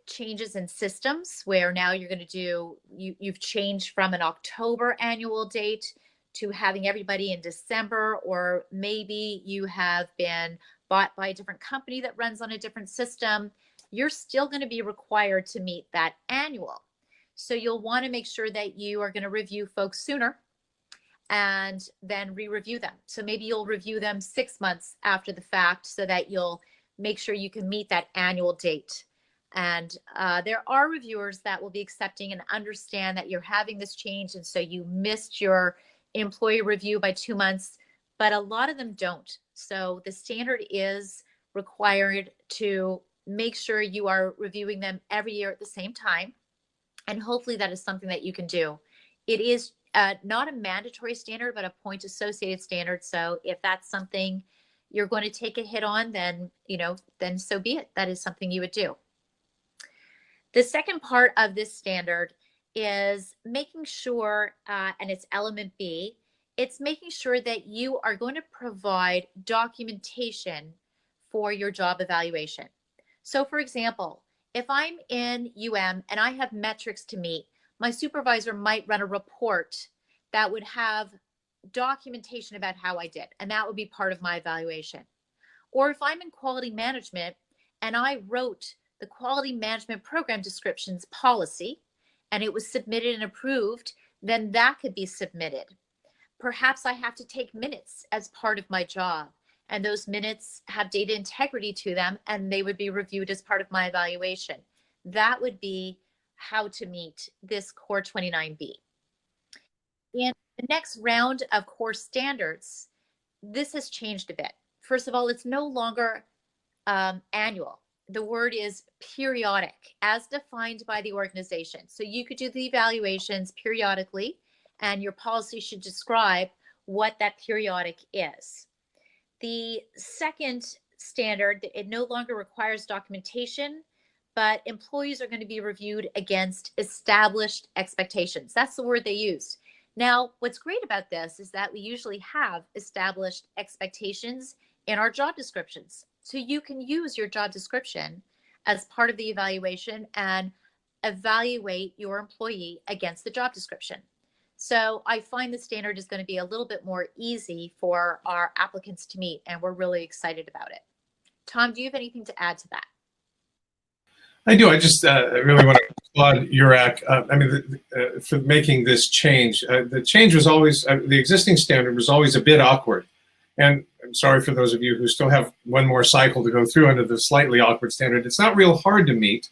Speaker 3: changes in systems where now you're going to do, you've changed from an October annual date to having everybody in December, or maybe you have been bought by a different company that runs on a different system. You're still going to be required to meet that annual. So you'll want to make sure that you are going to review folks sooner and then re-review them. So maybe you'll review them 6 months after the fact so that you'll make sure you can meet that annual date. And there are reviewers that will be accepting and understand that you're having this change, and so you missed your employee review by 2 months, but a lot of them don't. So the standard is required to make sure you are reviewing them every year at the same time. And hopefully that is something that you can do. It is not a mandatory standard, but a point associated standard. So if that's something you're going to take a hit on, then, then so be it. That is something you would do. The second part of this standard is making sure, and it's element B, it's making sure that you are going to provide documentation for your job evaluation. So for example, if I'm in UM and I have metrics to meet, my supervisor might run a report that would have documentation about how I did, and that would be part of my evaluation. Or if I'm in quality management and I wrote the quality management program descriptions policy and it was submitted and approved, then that could be submitted. Perhaps I have to take minutes as part of my job, and those minutes have data integrity to them, and they would be reviewed as part of my evaluation. That would be how to meet this Core 29B. In the next round of core standards, this has changed a bit. First of all, it's no longer annual. The word is periodic, as defined by the organization. So you could do the evaluations periodically, and your policy should describe what that periodic is. The second standard, it no longer requires documentation, but employees are going to be reviewed against established expectations. That's the word they used. Now, what's great about this is that we usually have established expectations in our job descriptions. So you can use your job description as part of the evaluation and evaluate your employee against the job description. So I find the standard is going to be a little bit more easy for our applicants to meet, and we're really excited about it. Tom, do you have anything to add to that?
Speaker 2: I do. I just really want to applaud URAC. For making this change. The change was always, the existing standard was always a bit awkward. And I'm sorry for those of you who still have one more cycle to go through under the slightly awkward standard. It's not real hard to meet,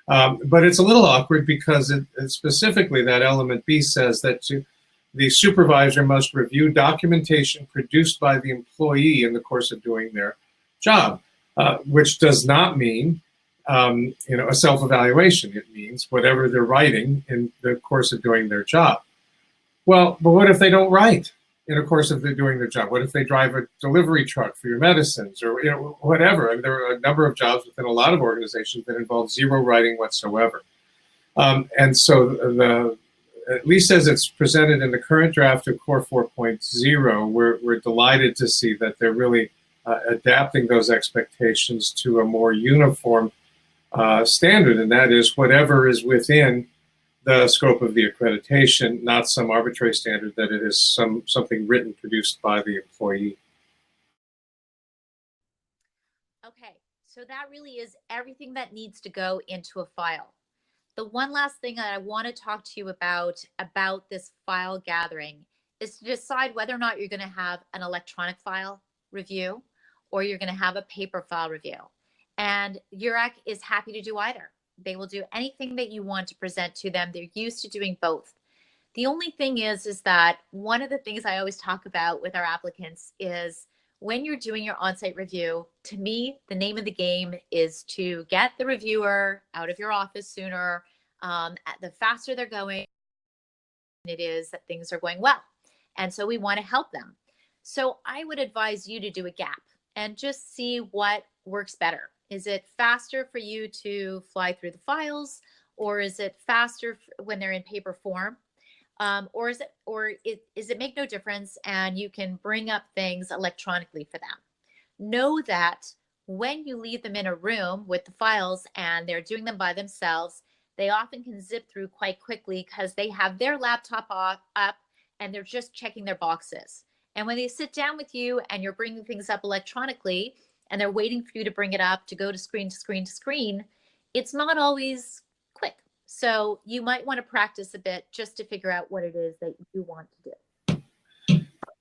Speaker 2: but it's a little awkward because it specifically that element B says that the supervisor must review documentation produced by the employee in the course of doing their job, which does not mean a self-evaluation. It means whatever they're writing in the course of doing their job. Well, but what if they don't write in the course of doing their job? What if they drive a delivery truck for your medicines or whatever? I mean, there are a number of jobs within a lot of organizations that involve zero writing whatsoever. And so at least as it's presented in the current draft of Core 4.0, we're delighted to see that they're really adapting those expectations to a more uniform standard, and that is whatever is within the scope of the accreditation, not some arbitrary standard that it is something written produced by the employee.
Speaker 3: Okay, so that really is everything that needs to go into a file. The one last thing that I want to talk to you about this file gathering is to decide whether or not you're going to have an electronic file review or you're going to have a paper file review. And URAC is happy to do either. They will do anything that you want to present to them. They're used to doing both. The only thing is that one of the things I always talk about with our applicants is when you're doing your on-site review, to me, the name of the game is to get the reviewer out of your office sooner. The faster they're going, it is that things are going well. And so we want to help them. So I would advise you to do a gap and just see what works better. Is it faster for you to fly through the files, or is it faster when they're in paper form? Or is it make no difference and you can bring up things electronically for them? Know that when you leave them in a room with the files and they're doing them by themselves, they often can zip through quite quickly because they have their laptop up and they're just checking their boxes. And when they sit down with you and you're bringing things up electronically and they're waiting for you to bring it up to go to screen to screen to screen, it's not always quick. So you might want to practice a bit just to figure out what it is that you want to do.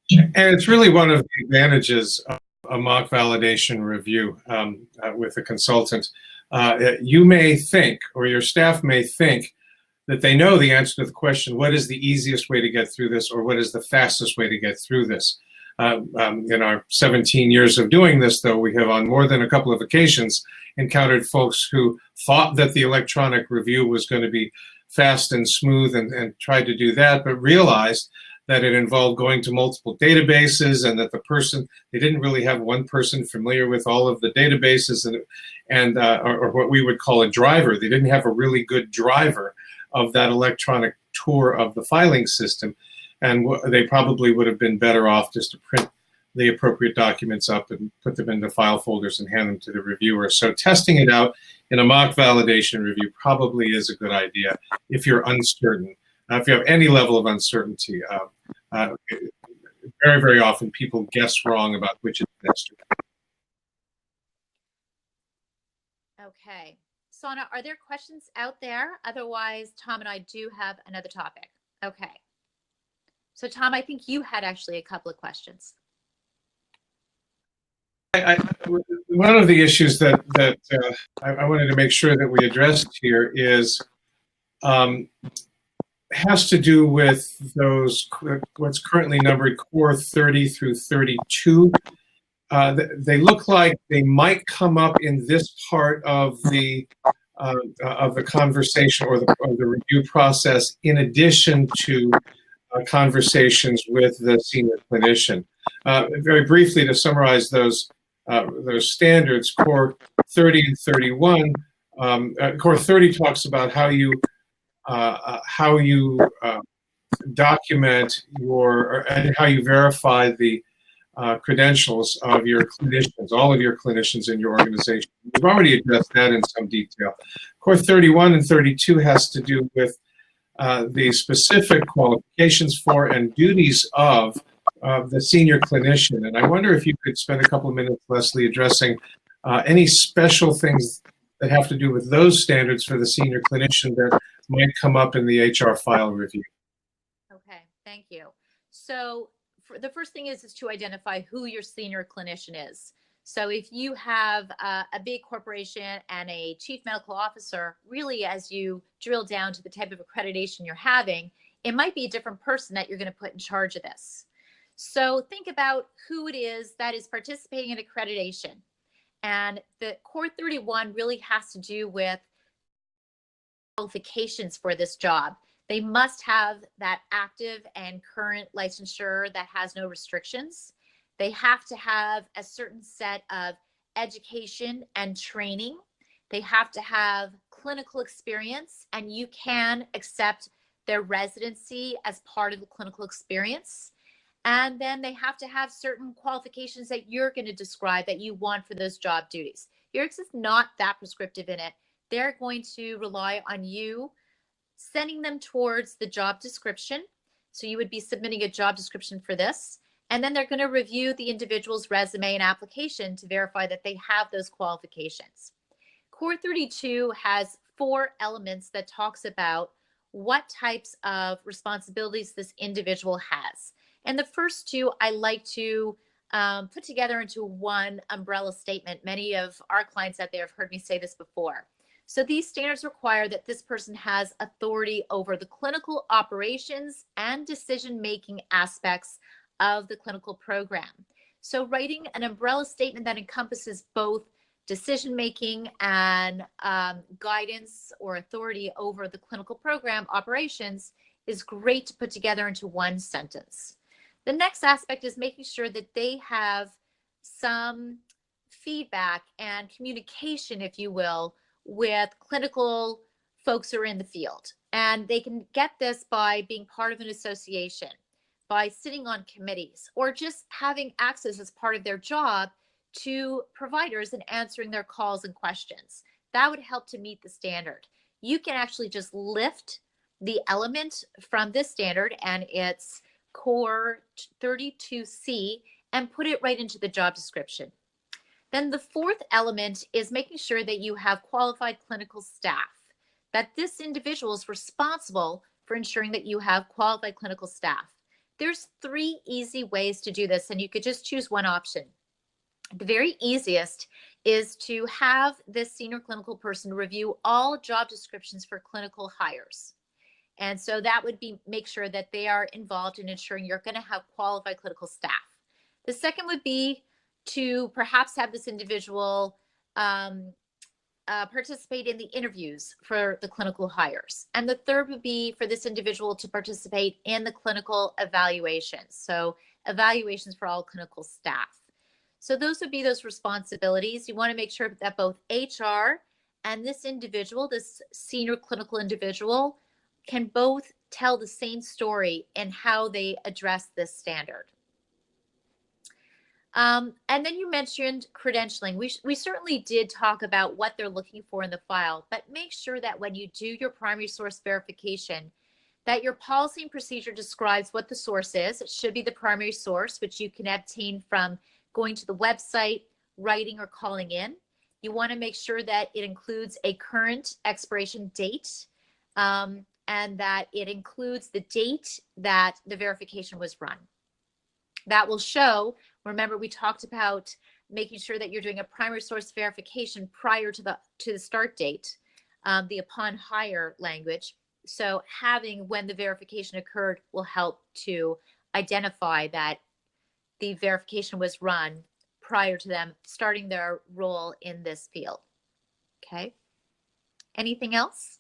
Speaker 2: And it's really one of the advantages of a mock validation review with a consultant. You may think, or your staff may think, that they know the answer to the question, what is the easiest way to get through this, or what is the fastest way to get through this? In our 17 years of doing this, though, we have on more than a couple of occasions encountered folks who thought that the electronic review was going to be fast and smooth and tried to do that, but realized that it involved going to multiple databases and that they didn't really have one person familiar with all of the databases or what we would call a driver. They didn't have a really good driver of that electronic tour of the filing system. And they probably would have been better off just to print the appropriate documents up and put them into file folders and hand them to the reviewer. So testing it out in a mock validation review probably is a good idea if you're uncertain. If you have any level of uncertainty, very, very often people guess wrong about which is best.
Speaker 3: Okay. Sana, are there questions out there? Otherwise, Tom and I do have another topic. Okay. So Tom, I think you had actually a couple of questions.
Speaker 2: One of the issues that I wanted to make sure that we addressed here is has to do with those what's currently numbered core 30 through 32. They look like they might come up in this part of the conversation or the review process, in addition to conversations with the senior clinician. Very briefly, to summarize those standards, core 30 and 31. Core 30 talks about how you document and how you verify the credentials of your clinicians, all of your clinicians in your organization. We've already addressed that in some detail. Core 31 and 32 has to do with the specific qualifications for and duties of the senior clinician. And I wonder if you could spend a couple of minutes, Leslie, addressing any special things that have to do with those standards for the senior clinician that might come up in the HR file review.
Speaker 3: Okay, thank you. So the first thing is to identify who your senior clinician is. So if you have a big corporation and a chief medical officer, really as you drill down to the type of accreditation you're having, it might be a different person that you're going to put in charge of this. So think about who it is that is participating in accreditation. And the core 31 really has to do with qualifications for this job. They must have that active and current licensure that has no restrictions. They have to have a certain set of education and training. They have to have clinical experience, and you can accept their residency as part of the clinical experience. And then they have to have certain qualifications that you're going to describe that you want for those job duties. Yours is not that prescriptive in it. They're going to rely on you sending them towards the job description. So you would be submitting a job description for this. And then they're going to review the individual's resume and application to verify that they have those qualifications. Core 32 has 4 elements that talks about what types of responsibilities this individual has. And the first two I like to put together into one umbrella statement. Many of our clients out there have heard me say this before. So these standards require that this person has authority over the clinical operations and decision-making aspects of the clinical program. So writing an umbrella statement that encompasses both decision-making and guidance or authority over the clinical program operations is great to put together into one sentence. The next aspect is making sure that they have some feedback and communication, if you will, with clinical folks who are in the field. And they can get this by being part of an association, by sitting on committees, or just having access as part of their job to providers and answering their calls and questions. That would help to meet the standard. You can actually just lift the element from this standard and its core 32C and put it right into the job description. Then the fourth element is making sure that you have qualified clinical staff, that this individual is responsible for ensuring that you have qualified clinical staff. There's 3 easy ways to do this, and you could just choose one option. The very easiest is to have this senior clinical person review all job descriptions for clinical hires. And so that would be make sure that they are involved in ensuring you're going to have qualified clinical staff. The second would be to perhaps have this individual participate in the interviews for the clinical hires. And the third would be for this individual to participate in the clinical evaluations. So evaluations for all clinical staff. So those would be those responsibilities. You want to make sure that both HR and this individual, this senior clinical individual, can both tell the same story in how they address this standard. And then you mentioned credentialing. We certainly did talk about what they're looking for in the file, but make sure that when you do your primary source verification, that your policy and procedure describes what the source is. It should be the primary source, which you can obtain from going to the website, writing, or calling in. You want to make sure that it includes a current expiration date, and that it includes the date that the verification was run. That will show, remember we talked about making sure that you're doing a primary source verification prior to the start date, the upon hire language. So having when the verification occurred will help to identify that the verification was run prior to them starting their role in this field. Okay. Anything else?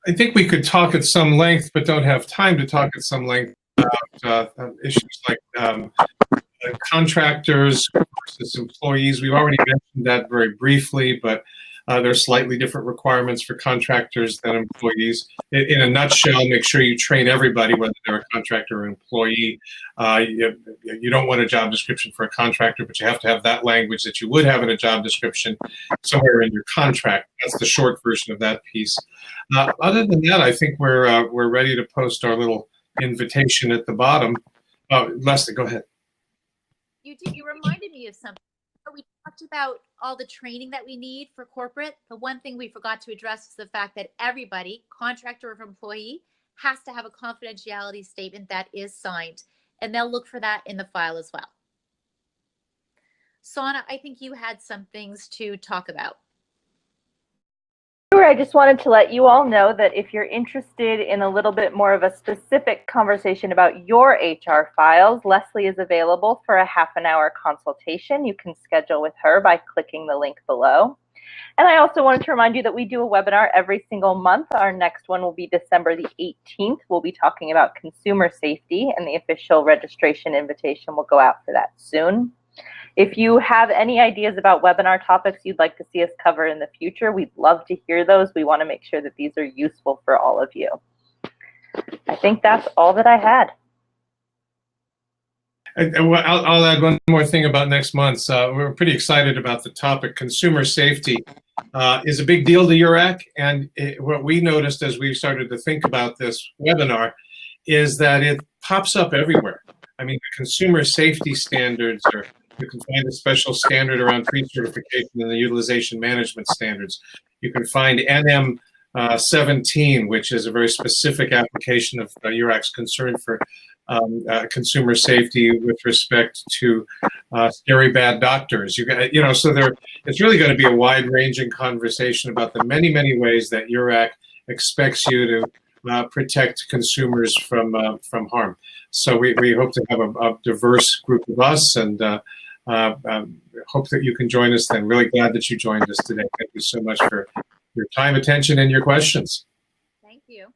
Speaker 2: I think we could talk at some length, but don't have time to talk at some length about issues like contractors versus employees. We've already mentioned that very briefly, but there are slightly different requirements for contractors than employees. In a nutshell, make sure you train everybody, whether they're a contractor or employee. You don't want a job description for a contractor, but you have to have that language that you would have in a job description somewhere in your contract. That's the short version of that piece. Other than that, I think we're ready to post our little invitation at the bottom. Leslie, go ahead.
Speaker 3: You reminded me of something. We talked about all the training that we need for corporate. The one thing we forgot to address is the fact that everybody, contractor or employee, has to have a confidentiality statement that is signed, and they'll look for that in the file as well. Sana, I think you had some things to talk about.
Speaker 1: Sure, I just wanted to let you all know that if you're interested in a little bit more of a specific conversation about your HR files, Leslie is available for a half-an-hour consultation. You can schedule with her by clicking the link below. And I also wanted to remind you that we do a webinar every single month. Our next one will be December the 18th. We'll be talking about consumer safety, and the official registration invitation will go out for that soon. If you have any ideas about webinar topics you'd like to see us cover in the future, we'd love to hear those. We want to make sure that these are useful for all of you. I think that's all that I had.
Speaker 2: I'll add one more thing about next month. We're pretty excited about the topic. Consumer safety is a big deal to URAC, and what we noticed as we started to think about this webinar is that it pops up everywhere. I mean, the consumer safety standards are, you can find a special standard around pre-certification in the utilization management standards. You can find NM 17, which is a very specific application of URAC's concern for consumer safety with respect to scary bad doctors. So it's really going to be a wide-ranging conversation about the many, many ways that URAC expects you to protect consumers from harm. So we hope to have a diverse group of us, and hope that you can join us then. Really glad that you joined us today. Thank you so much for your time, attention, and your questions.
Speaker 3: Thank you.